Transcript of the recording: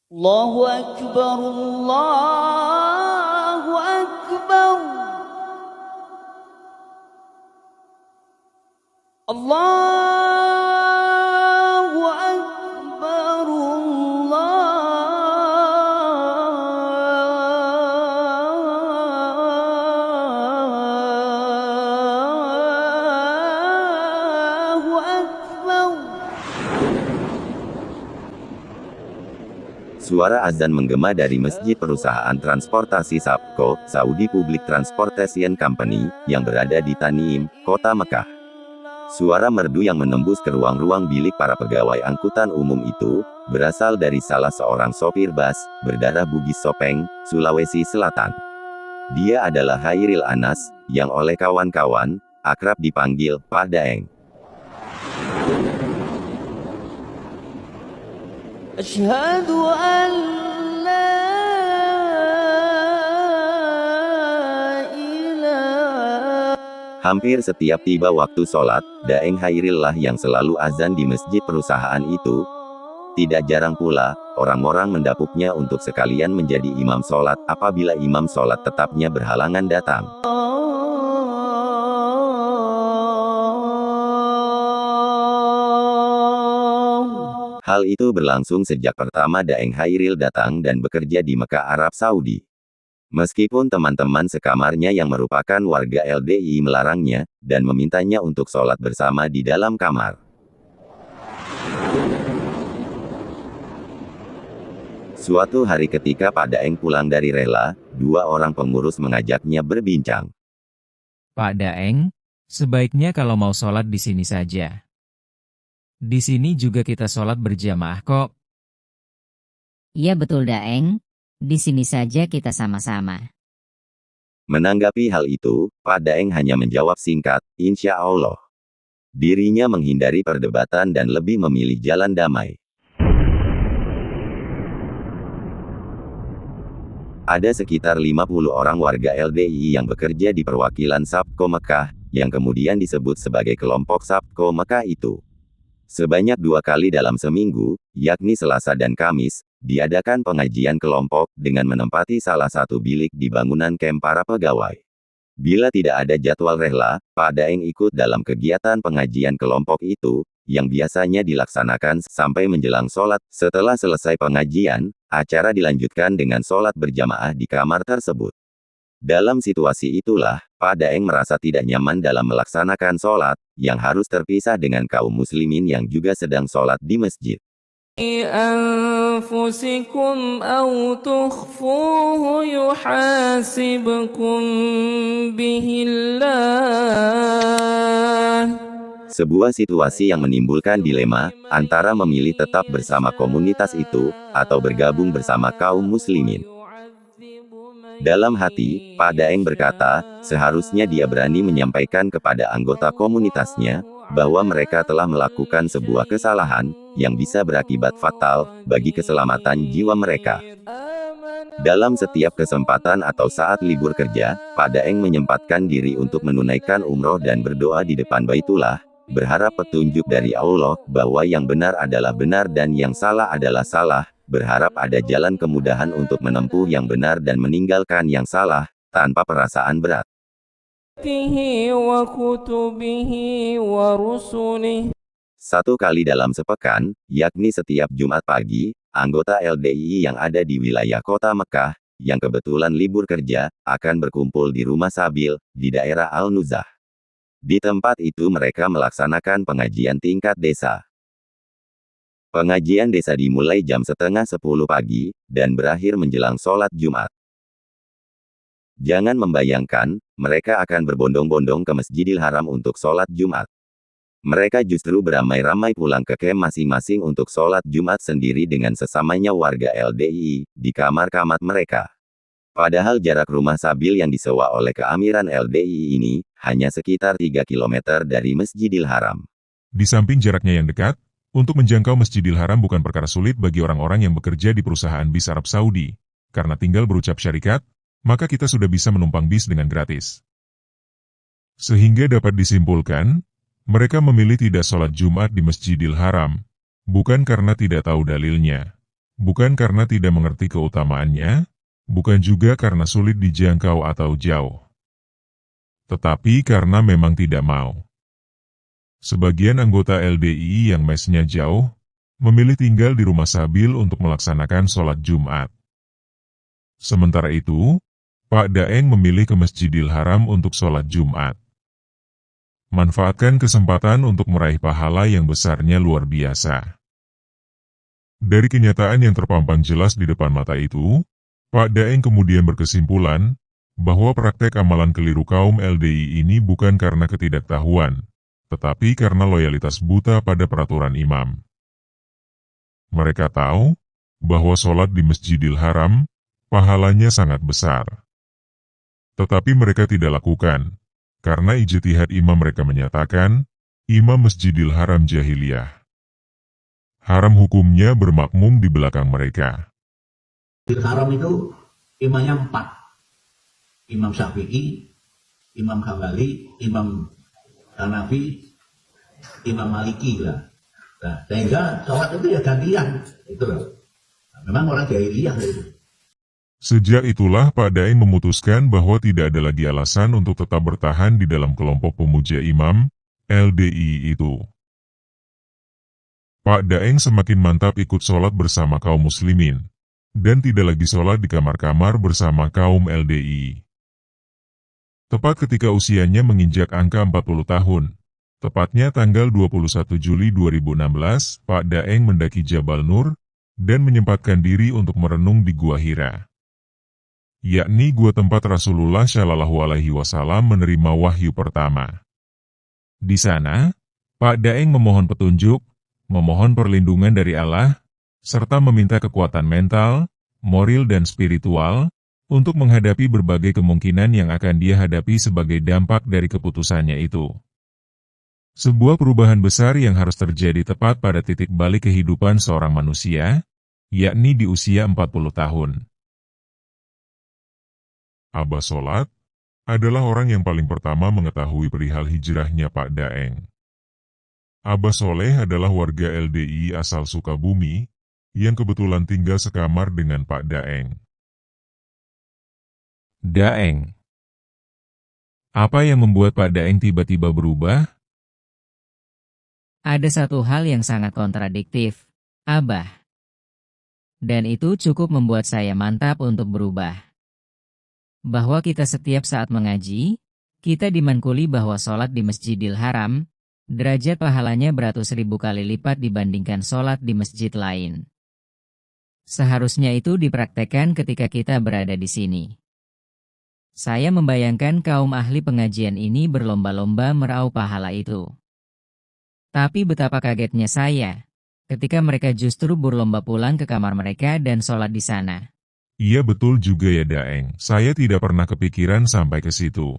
Allahu Akbar, Allahu Akbar. Allahu Akbar, Allahu Akbar. Suara azan menggema dari masjid perusahaan transportasi SAPCO, Saudi Public Transportation Company, yang berada di Tanim, kota Mekah. Suara merdu yang menembus ke ruang-ruang bilik para pegawai angkutan umum itu, berasal dari salah seorang sopir bus, berdarah Bugis Sopeng, Sulawesi Selatan. Dia adalah Khairil Anas, yang oleh kawan-kawan, akrab dipanggil Pak Daeng. Asyhadu an la ilaha. Hampir setiap tiba waktu sholat, Daeng Khairil lah yang selalu azan di masjid perusahaan itu. Tidak jarang pula, orang-orang mendapuknya untuk sekalian menjadi imam sholat apabila imam sholat tetapnya berhalangan datang. Hal itu berlangsung sejak pertama Daeng Khairil datang dan bekerja di Mekah, Arab Saudi. Meskipun teman-teman sekamarnya yang merupakan warga LDI melarangnya, dan memintanya untuk sholat bersama di dalam kamar. Suatu hari ketika Pak Daeng pulang dari rela, dua orang pengurus mengajaknya berbincang. Pak Daeng, sebaiknya kalau mau sholat di sini saja. Di sini juga kita sholat berjamaah kok. Iya betul Daeng, di sini saja kita sama-sama. Menanggapi hal itu, Pak Daeng hanya menjawab singkat, insya Allah. Dirinya menghindari perdebatan dan lebih memilih jalan damai. Ada sekitar 50 orang warga LDI yang bekerja di perwakilan SAPCO Mekah, yang kemudian disebut sebagai kelompok SAPCO Mekah itu. Sebanyak 2 kali dalam seminggu, yakni Selasa dan Kamis, diadakan pengajian kelompok dengan menempati salah satu bilik di bangunan kamp para pegawai. Bila tidak ada jadwal rehla, Pak Daeng ikut dalam kegiatan pengajian kelompok itu, yang biasanya dilaksanakan sampai menjelang sholat. Setelah selesai pengajian, acara dilanjutkan dengan sholat berjamaah di kamar tersebut. Dalam situasi itulah, Pak Daeng merasa tidak nyaman dalam melaksanakan sholat, yang harus terpisah dengan kaum muslimin yang juga sedang sholat di masjid. أنفسكم أو تخفوه يحاسبكم به الله. Sebuah situasi yang menimbulkan dilema, antara memilih tetap bersama komunitas itu, atau bergabung bersama kaum muslimin. Dalam hati, Pak Daeng berkata, seharusnya dia berani menyampaikan kepada anggota komunitasnya, bahwa mereka telah melakukan sebuah kesalahan, yang bisa berakibat fatal, bagi keselamatan jiwa mereka. Dalam setiap kesempatan atau saat libur kerja, Pak Daeng menyempatkan diri untuk menunaikan umroh dan berdoa di depan Baitullah, berharap petunjuk dari Allah, bahwa yang benar adalah benar dan yang salah adalah salah, berharap ada jalan kemudahan untuk menempuh yang benar dan meninggalkan yang salah, tanpa perasaan berat. Satu kali dalam sepekan, yakni setiap Jumat pagi, anggota LDI yang ada di wilayah kota Mekah, yang kebetulan libur kerja, akan berkumpul di rumah Sabil, di daerah Al-Nuzah. Di tempat itu mereka melaksanakan pengajian tingkat desa. Pengajian desa dimulai jam 9:30 pagi, dan berakhir menjelang sholat Jumat. Jangan membayangkan, mereka akan berbondong-bondong ke Masjidil Haram untuk sholat Jumat. Mereka justru beramai-ramai pulang ke kamp masing-masing untuk sholat Jumat sendiri dengan sesamanya warga LDI, di kamar-kamar mereka. Padahal jarak rumah Sabil yang disewa oleh keamiran LDI ini, hanya sekitar 3 km dari Masjidil Haram. Di samping jaraknya yang dekat, untuk menjangkau Masjidil Haram bukan perkara sulit bagi orang-orang yang bekerja di perusahaan bis Arab Saudi. Karena tinggal berucap syarikat, maka kita sudah bisa menumpang bis dengan gratis. Sehingga dapat disimpulkan, mereka memilih tidak sholat Jumat di Masjidil Haram, bukan karena tidak tahu dalilnya, bukan karena tidak mengerti keutamaannya, bukan juga karena sulit dijangkau atau jauh, tetapi karena memang tidak mau. Sebagian anggota LDII yang mesnya jauh, memilih tinggal di rumah Sabil untuk melaksanakan sholat Jumat. Sementara itu, Pak Daeng memilih ke Masjidil Haram untuk sholat Jumat. Manfaatkan kesempatan untuk meraih pahala yang besarnya luar biasa. Dari kenyataan yang terpampang jelas di depan mata itu, Pak Daeng kemudian berkesimpulan bahwa praktek amalan keliru kaum LDI ini bukan karena ketidaktahuan, tetapi karena loyalitas buta pada peraturan imam. Mereka tahu bahwa sholat di Masjidil Haram pahalanya sangat besar. Tetapi mereka tidak lakukan, karena ijtihad imam mereka menyatakan, imam Masjidil Haram jahiliyah. Haram hukumnya bermakmum di belakang mereka. Masjidil Haram itu imamnya 4. Imam Syafi'i, Imam Hambali, Imam Hanafi, Imam Maliki lah. Nah, sehingga sholat itu ya gantian. Itu loh. Memang orang jahiliyah itu. Sejak itulah Pak Daeng memutuskan bahwa tidak ada lagi alasan untuk tetap bertahan di dalam kelompok pemuja imam, LDI itu. Pak Daeng semakin mantap ikut sholat bersama kaum muslimin, dan tidak lagi sholat di kamar-kamar bersama kaum LDI. Tepat ketika usianya menginjak angka 40 tahun, tepatnya tanggal 21 Juli 2016, Pak Daeng mendaki Jabal Nur, dan menyempatkan diri untuk merenung di Gua Hira, yakni gua tempat Rasulullah Shallallahu Alaihi Wasallam menerima wahyu pertama. Di sana, Pak Daeng memohon petunjuk, memohon perlindungan dari Allah, serta meminta kekuatan mental, moral dan spiritual, untuk menghadapi berbagai kemungkinan yang akan dia hadapi sebagai dampak dari keputusannya itu. Sebuah perubahan besar yang harus terjadi tepat pada titik balik kehidupan seorang manusia, yakni di usia 40 tahun. Abah Sholat adalah orang yang paling pertama mengetahui perihal hijrahnya Pak Daeng. Abah Soleh adalah warga LDI asal Sukabumi, yang kebetulan tinggal sekamar dengan Pak Daeng. Daeng. Apa yang membuat Pak Daeng tiba-tiba berubah? Ada satu hal yang sangat kontradiktif, Abah. Dan itu cukup membuat saya mantap untuk berubah. Bahwa kita setiap saat mengaji, kita dimankuli bahwa sholat di Masjidil Haram, derajat pahalanya beratus ribu kali lipat dibandingkan sholat di masjid lain. Seharusnya itu dipraktekkan ketika kita berada di sini. Saya membayangkan kaum ahli pengajian ini berlomba-lomba meraup pahala itu. Tapi betapa kagetnya saya, ketika mereka justru berlomba pulang ke kamar mereka dan sholat di sana. Iya betul juga ya Daeng, saya tidak pernah kepikiran sampai ke situ.